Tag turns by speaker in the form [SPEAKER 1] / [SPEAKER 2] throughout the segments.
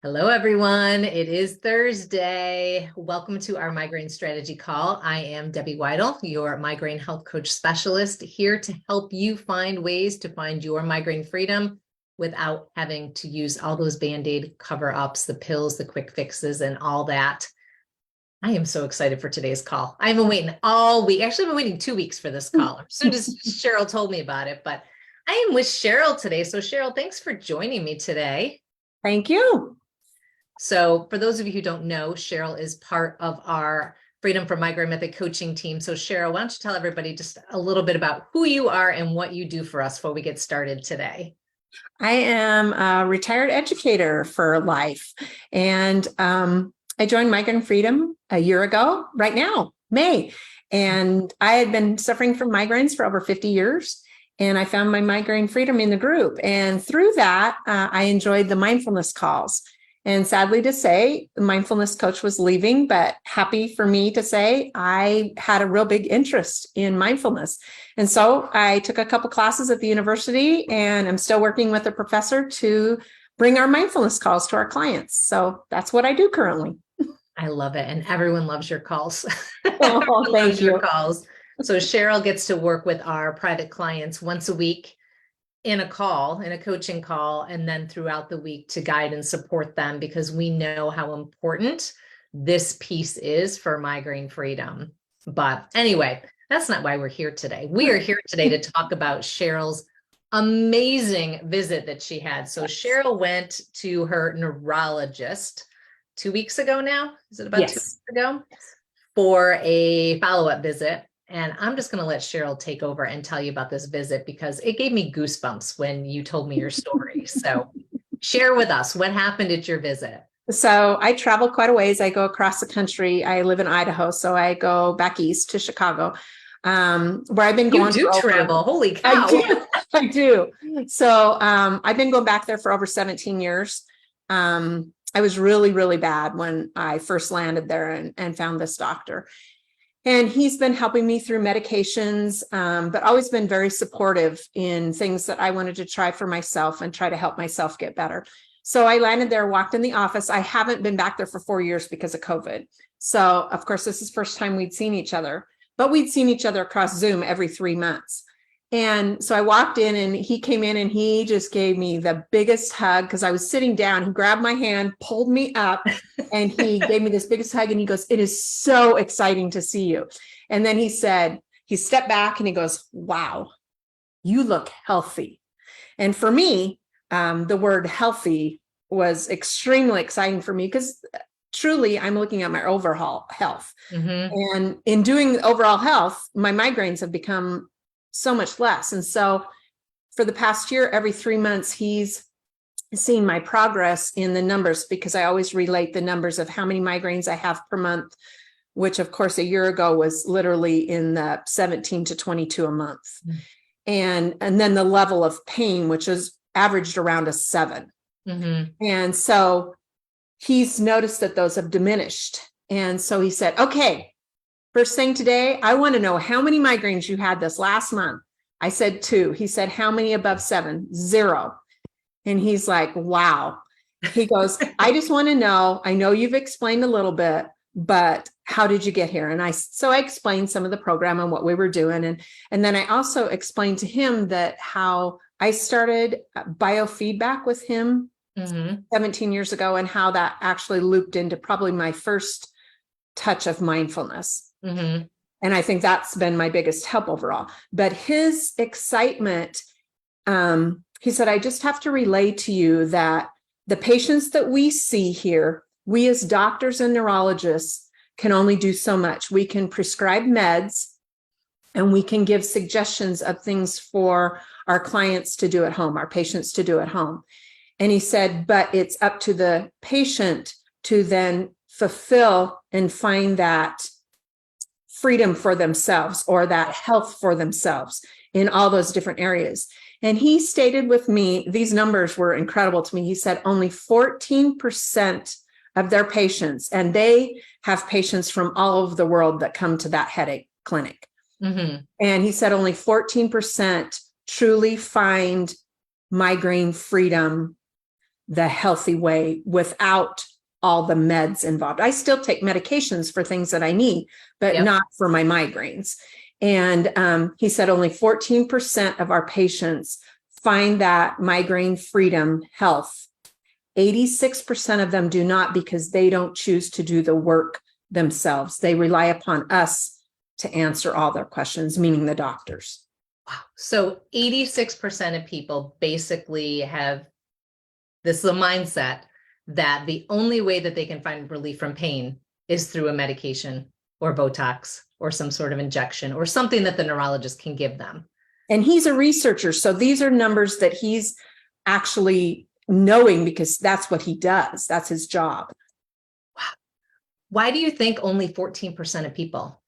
[SPEAKER 1] Hello, everyone. It is Thursday. Welcome to our migraine strategy call. I am Debbie Waidl, your migraine health coach specialist, here to help you find ways to find your migraine freedom without having to use all those Band-Aid cover-ups, the pills, the quick fixes, and all that. I am so excited for today's call. I've been waiting all week. Actually, I've been waiting 2 weeks for this call. As soon as Cheryl told me about it, but I am with Cheryl today. So Cheryl, thanks for joining me today.
[SPEAKER 2] Thank you.
[SPEAKER 1] So for those of you who don't know, Cheryl is part of our Freedom from Migraine Method coaching team. So Cheryl, why don't you tell everybody just a little bit about who you are and what you do for us before we get started today?
[SPEAKER 2] I am a retired educator for life, and I joined Migraine Freedom a year ago, right now, May. And I had been suffering from migraines for over 50 years, and I found my migraine freedom in the group. And through that, I enjoyed the mindfulness calls. And sadly to say, the mindfulness coach was leaving, but happy for me to say I had a real big interest in mindfulness. And so I took a couple classes at the university, and I'm still working with a professor to bring our mindfulness calls to our clients. So that's what I do currently.
[SPEAKER 1] I love it. And everyone loves your calls.
[SPEAKER 2] Oh, thank you.
[SPEAKER 1] Your calls. So Cheryl gets to work with our private clients once a week in a coaching call, and then throughout the week to guide and support them, because we know how important this piece is for migraine freedom. But anyway, that's not why we're here today. We are here today to talk about Cheryl's amazing visit that she had. So Cheryl went to her neurologist 2 weeks ago now. Is it about 2 weeks ago? For a follow-up visit. And I'm just going to let Cheryl take over and tell you about this visit, because it gave me goosebumps when you told me your story. So share with us what happened at your visit.
[SPEAKER 2] So I travel quite a ways. I go across the country. I live in Idaho, so I go back east to Chicago, where I've been going.
[SPEAKER 1] You do travel. Holy cow.
[SPEAKER 2] I do. So I've been going back there for over 17 years. I was really, really bad when I first landed there and found this doctor. And he's been helping me through medications, but always been very supportive in things that I wanted to try for myself and try to help myself get better. So I landed there, walked in the office. I haven't been back there for 4 years because of COVID. So of course, this is the first time we'd seen each other, but we'd seen each other across Zoom every 3 months. And so I walked in, and he came in, and he just gave me the biggest hug, because I was sitting down. He grabbed my hand, pulled me up, and he gave me this biggest hug. And he goes, "It is so exciting to see you." And then he said, he stepped back and he goes, "Wow, you look healthy." And for me, the word healthy was extremely exciting for me, because truly I'm looking at my overall health. Mm-hmm. And in doing overall health, my migraines have become so much less. And so for the past year, every 3 months, he's seen my progress in the numbers, because I always relate the numbers of how many migraines I have per month, which of course a year ago was literally in the 17 to 22 a month. Mm-hmm. And then the level of pain, which is averaged around a 7. Mm-hmm. And so he's noticed that those have diminished. And so he said, "Okay, first thing today, I want to know how many migraines you had this last month." I said 2. He said, "How many above 7? 0. And he's like, "Wow." He goes, "I just want to know, I know you've explained a little bit, but how did you get here?" And so I explained some of the program and what we were doing. And then I also explained to him that how I started biofeedback with him 17 years ago, and how that actually looped into probably my first touch of mindfulness. Mm-hmm. And I think that's been my biggest help overall. But his excitement, he said, "I just have to relay to you that the patients that we see here, we as doctors and neurologists can only do so much. We can prescribe meds, and we can give suggestions of things for our clients to do at home, our patients to do at home." And he said, "But it's up to the patient to then fulfill and find that freedom for themselves, or that health for themselves in all those different areas." And he stated with me, these numbers were incredible to me. He said only 14% of their patients, and they have patients from all over the world that come to that headache clinic. Mm-hmm. And he said only 14% truly find migraine freedom the healthy way without all the meds involved. I still take medications for things that I need, but not for my migraines. And he said only 14% of our patients find that migraine freedom health. 86% of them do not, because they don't choose to do the work themselves. They rely upon us to answer all their questions, meaning the doctors.
[SPEAKER 1] Wow. So 86% of people basically have this is a mindset that the only way that they can find relief from pain is through a medication or Botox or some sort of injection or something that the neurologist can give them.
[SPEAKER 2] And he's a researcher. So these are numbers that he's actually knowing because that's what he does. That's his job.
[SPEAKER 1] Wow. Why do you think only 14% of people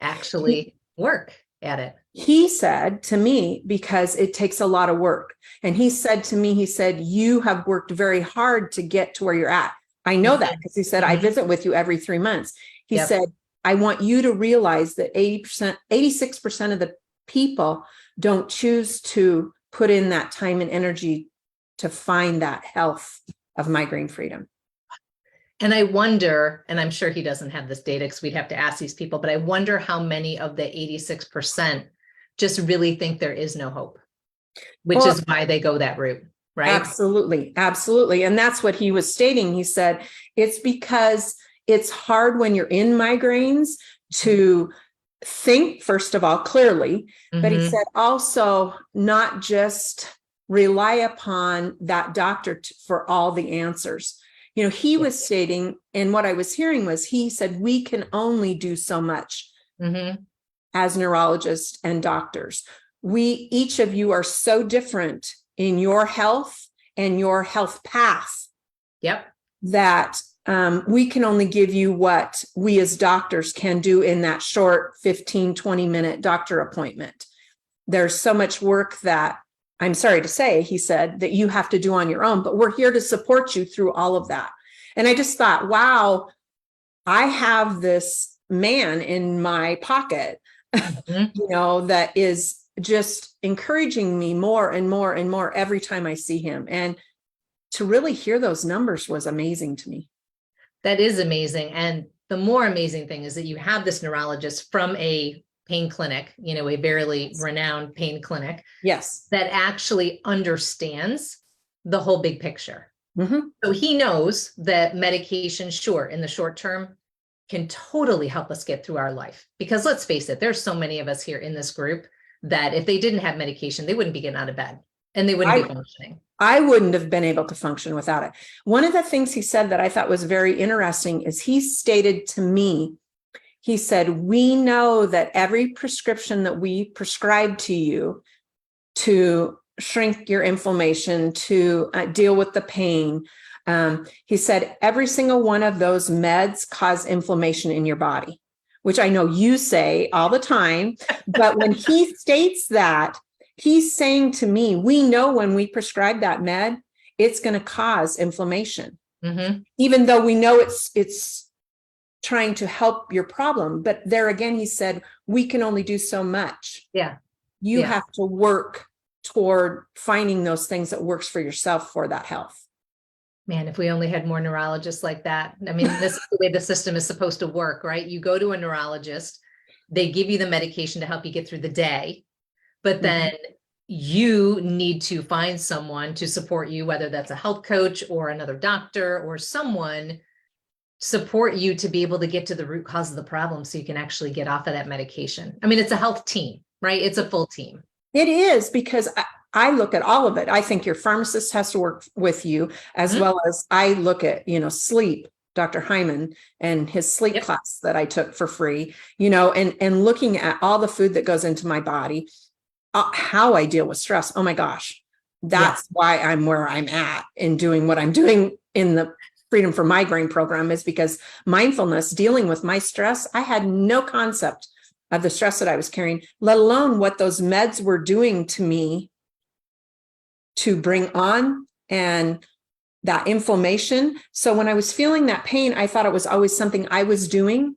[SPEAKER 1] actually work at it?
[SPEAKER 2] He said to me, because it takes a lot of work. And he said to me, he said, you have worked very hard to get to where you're at. I know that because he said, I visit with you every 3 months. He said, I want you to realize that 86% of the people don't choose to put in that time and energy to find that health of migraine freedom.
[SPEAKER 1] And I wonder, and I'm sure he doesn't have this data because we'd have to ask these people, but I wonder how many of the 86% just really think there is no hope, which is why they go that route, right?
[SPEAKER 2] Absolutely. Absolutely. And that's what he was stating. He said, it's because it's hard when you're in migraines to think, first of all, clearly, but he said also not just rely upon that doctor for all the answers. You know, he was stating, and what I was hearing was, he said, we can only do so much as neurologists and doctors. Each of you are so different in your health and your health path. That we can only give you what we as doctors can do in that short 15, 20-minute doctor appointment. There's so much work that, I'm sorry to say, he said, that you have to do on your own, but we're here to support you through all of that. And I just thought, wow, I have this man in my pocket, you know, that is just encouraging me more and more and more every time I see him. And to really hear those numbers was amazing to me.
[SPEAKER 1] That is amazing. And the more amazing thing is that you have this neurologist from a pain clinic, you know, a very renowned pain clinic. That actually understands the whole big picture. So he knows that medication, sure, in the short term, can totally help us get through our life. Because let's face it, there's so many of us here in this group that if they didn't have medication, they wouldn't be getting out of bed and they wouldn't be functioning.
[SPEAKER 2] I wouldn't have been able to function without it. One of the things he said that I thought was very interesting is he stated to me, he said, we know that every prescription that we prescribe to you to shrink your inflammation, to deal with the pain, he said, every single one of those meds cause inflammation in your body, which I know you say all the time. But when he states that, he's saying to me, we know when we prescribe that med, it's going to cause inflammation, even though we know it's trying to help your problem. But there again, he said, we can only do so much. You have to work toward finding those things that works for yourself for that health.
[SPEAKER 1] Man, if we only had more neurologists like that. I mean, this is the way the system is supposed to work, right? You go to a neurologist, they give you the medication to help you get through the day, but then you need to find someone to support you, whether that's a health coach or another doctor or someone support you to be able to get to the root cause of the problem so you can actually get off of that medication. I mean, it's a health team, right? It's a full team.
[SPEAKER 2] It is, because I look at all of it. I think your pharmacist has to work with you, as well as I look at, you know, sleep, Dr. Hyman and his sleep class that I took for free, you know, and looking at all the food that goes into my body, how I deal with stress. Oh my gosh, that's why I'm where I'm at in doing what I'm doing in the Freedom from Migraine program, is because mindfulness, dealing with my stress, I had no concept of the stress that I was carrying, let alone what those meds were doing to me to bring on and that inflammation. So when I was feeling that pain, I thought it was always something I was doing,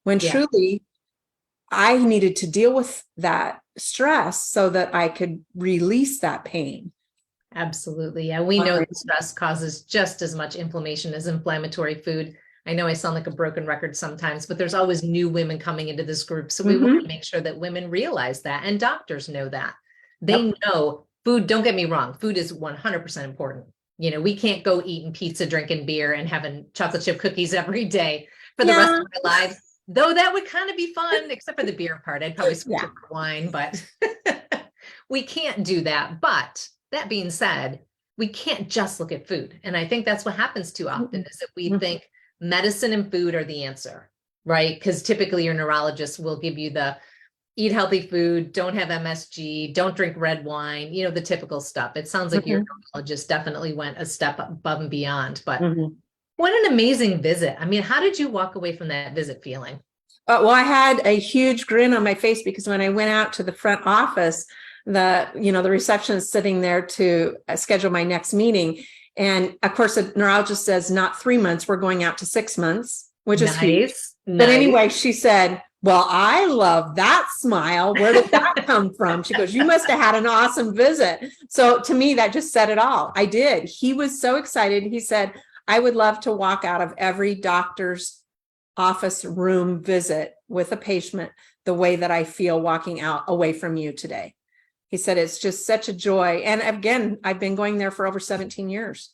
[SPEAKER 2] when truly I needed to deal with that stress so that I could release that pain.
[SPEAKER 1] Absolutely. Yeah, we know that stress causes just as much inflammation as inflammatory food. I know I sound like a broken record sometimes, but there's always new women coming into this group. So we want to make sure that women realize that, and doctors know that. They know food, don't get me wrong, food is 100% important. You know, we can't go eating pizza, drinking beer, and having chocolate chip cookies every day for the rest of our lives. Though that would kind of be fun, except for the beer part. I'd probably switch it for wine, but we can't do that. But that being said, we can't just look at food. And I think that's what happens too often is that we think medicine and food are the answer, right? Because typically your neurologist will give you the eat healthy food, don't have MSG, don't drink red wine, you know, the typical stuff. It sounds like your neurologist definitely went a step above and beyond, but what an amazing visit. I mean, how did you walk away from that visit feeling?
[SPEAKER 2] Well, I had a huge grin on my face because when I went out to the front office, the receptionist sitting there to schedule my next meeting. And of course, the neurologist says, not 3 months, we're going out to 6 months, which is huge. But anyway, she said, well, I love that smile. Where did that come from? She goes, you must have had an awesome visit. So to me, that just said it all. I did. He was so excited. He said, I would love to walk out of every doctor's office room visit with a patient the way that I feel walking out away from you today. He said, it's just such a joy. And again, I've been going there for over 17 years.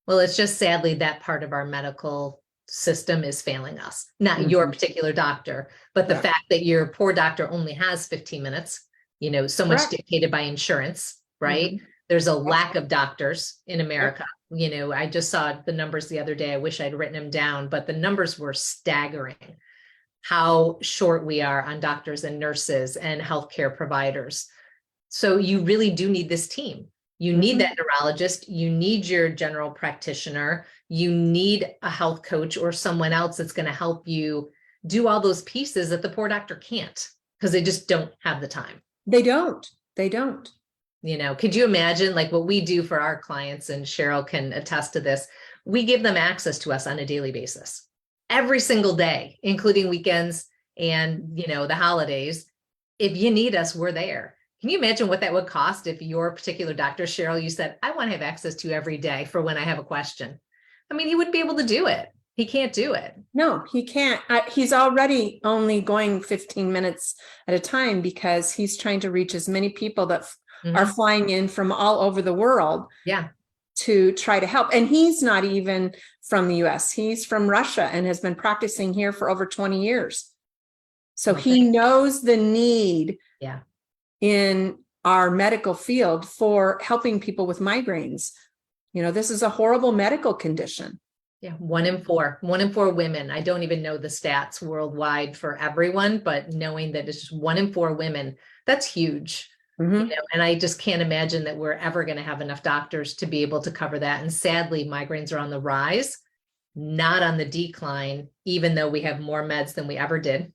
[SPEAKER 1] Well, it's just sadly that part of our medical system is failing us, not your particular doctor, but the fact that your poor doctor only has 15 minutes, you know, so much dictated by insurance, right? There's a lack of doctors in America. You know, I just saw the numbers the other day. I wish I'd written them down, but the numbers were staggering. How short we are on doctors and nurses and healthcare providers. So you really do need this team. You need that neurologist, you need your general practitioner, you need a health coach or someone else that's going to help you do all those pieces that the poor doctor can't because they just don't have the time. They don't. You know, could you imagine like what we do for our clients, and Cheryl can attest to this, we give them access to us on a daily basis. Every single day, including weekends and, you know, the holidays. If you need us, we're there. Can you imagine what that would cost if your particular doctor, Cheryl, you said, I want to have access to every day for when I have a question? I mean, he wouldn't be able to do it. He can't do it. No, he can't. He's already only going 15 minutes at a time because he's trying to reach as many people that are flying in from all over the world. To try to help. And he's not even from the US. He's from Russia and has been practicing here for over 20 years. So he knows the need in our medical field for helping people with migraines. You know, this is a horrible medical condition. Yeah, 1 in 4 women. I don't even know the stats worldwide for everyone, but knowing that it's just 1 in 4 women, that's huge. You know, and I just can't imagine that we're ever going to have enough doctors to be able to cover that. And sadly, migraines are on the rise, not on the decline, even though we have more meds than we ever did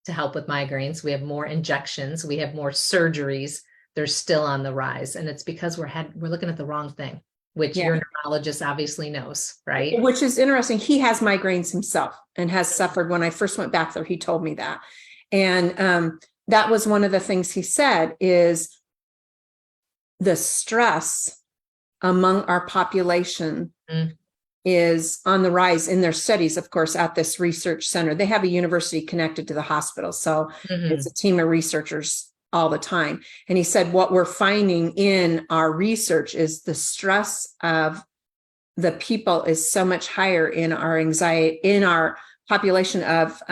[SPEAKER 1] to help with migraines. We have more injections, we have more surgeries. They're still on the rise. And it's because we're looking at the wrong thing, which your neurologist obviously knows, right? Which is interesting. He has migraines himself and has suffered. When I first went back there, he told me that. And that was one of the things he said is the stress among our population is on the rise in their studies, of course, at this research center. They have a university connected to the hospital. So it's a team of researchers all the time. And he said, what we're finding in our research is the stress of the people is so much higher in our anxiety, in our population of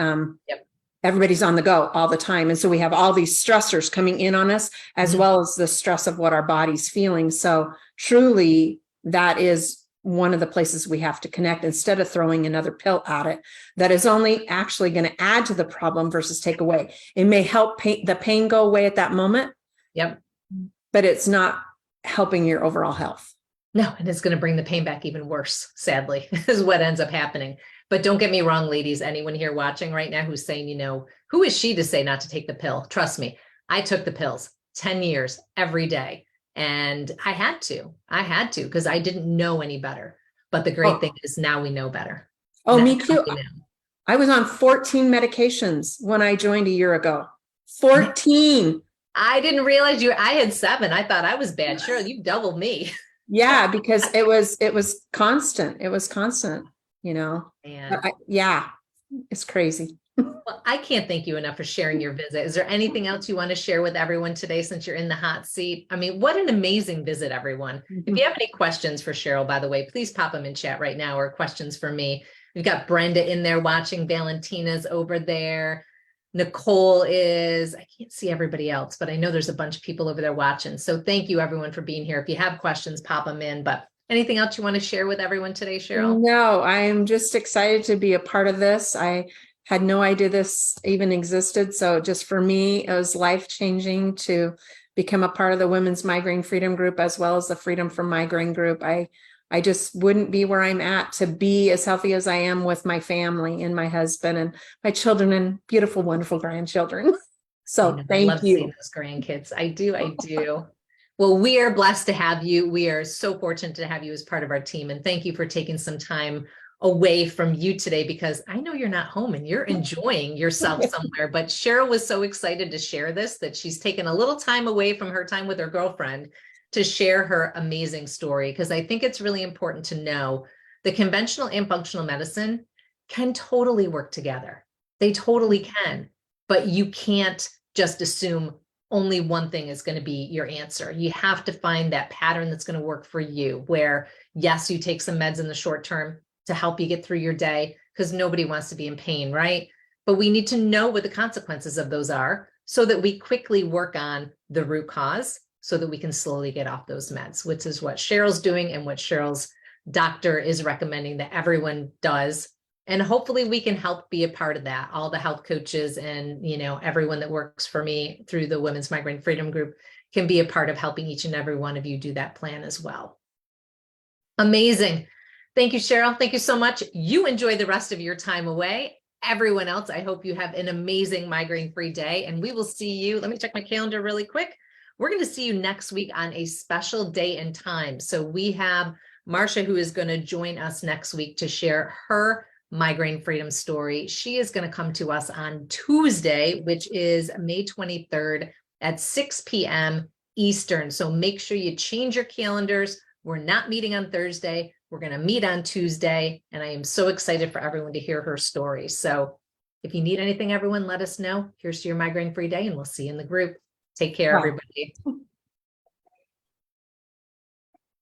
[SPEAKER 1] everybody's on the go all the time. And so we have all these stressors coming in on us, as well as the stress of what our body's feeling. So truly, that is one of the places we have to connect instead of throwing another pill at it that is only actually going to add to the problem versus take away. It may help the pain go away at that moment. But it's not helping your overall health. No, and it's going to bring the pain back even worse, sadly, is what ends up happening. But don't get me wrong, ladies, anyone here watching right now who's saying, you know, who is she to say not to take the pill? Trust me, I took the pills 10 years every day. And I had to because I didn't know any better. But the great thing is now we know better. Oh, me too. I was on 14 medications when I joined a year ago. 14. I didn't realize I had 7. I thought I was bad. Cheryl, you doubled me.
[SPEAKER 2] Yeah, because it was constant. It was constant, you know.
[SPEAKER 1] And
[SPEAKER 2] Yeah, it's crazy.
[SPEAKER 1] well, I can't thank you enough for sharing your visit. Is there anything else you want to share with everyone today since you're in the hot seat? I mean, what an amazing visit, everyone. If you have any questions for Cheryl, by the way, please pop them in chat right now or questions for me. We've got Brenda in there watching. Valentina's over there. Nicole is, I can't see everybody else, but I know there's a bunch of people over there watching. So thank you everyone for being here. If you have questions, pop them in. But anything else you want to share with everyone today, Cheryl?
[SPEAKER 2] No, I'm just excited to be a part of this. I had no idea this even existed. So just for me, it was life-changing to become a part of the Women's Migraine Freedom Group as well as the Freedom from Migraine group. I just wouldn't be where I'm at to be as healthy as I am with my family and my husband and my children and beautiful, wonderful grandchildren. So
[SPEAKER 1] I
[SPEAKER 2] thank
[SPEAKER 1] love seeing
[SPEAKER 2] you.
[SPEAKER 1] those grandkids. I do. Well, we are blessed to have you. We are so fortunate to have you as part of our team. And thank you for taking some time away from you today, because I know you're not home and you're enjoying yourself somewhere. But Cheryl was so excited to share this that she's taken a little time away from her time with her girlfriend to share her amazing story. Because I think it's really important to know the conventional and functional medicine can totally work together. They totally can, but you can't just assume only one thing is going to be your answer. You have to find that pattern that's going to work for you, where yes, you take some meds in the short term to help you get through your day, because nobody wants to be in pain, right? But we need to know what the consequences of those are so that we quickly work on the root cause so that we can slowly get off those meds, which is what Cheryl's doing and what Cheryl's doctor is recommending that everyone does. And hopefully we can help be a part of that. All the health coaches and, everyone that works for me through the Women's Migraine Freedom Group can be a part of helping each and every one of you do that plan as well. Amazing. Thank you, Cheryl. Thank you so much. You enjoy the rest of your time away. Everyone else, I hope you have an amazing migraine-free day, and we will see you. Let me check my calendar really quick. We're going to see you next week on a special day and time. So we have Marsha, who is going to join us next week to share her migraine freedom story. She is going to come to us on Tuesday, which is May 23rd at 6 p.m. Eastern. So make sure you change your calendars. We're not meeting on Thursday. We're going to meet on Tuesday. And I am so excited for everyone to hear her story. So if you need anything, everyone, let us know. Here's to your migraine free day, and we'll see you in the group. Take care, everybody.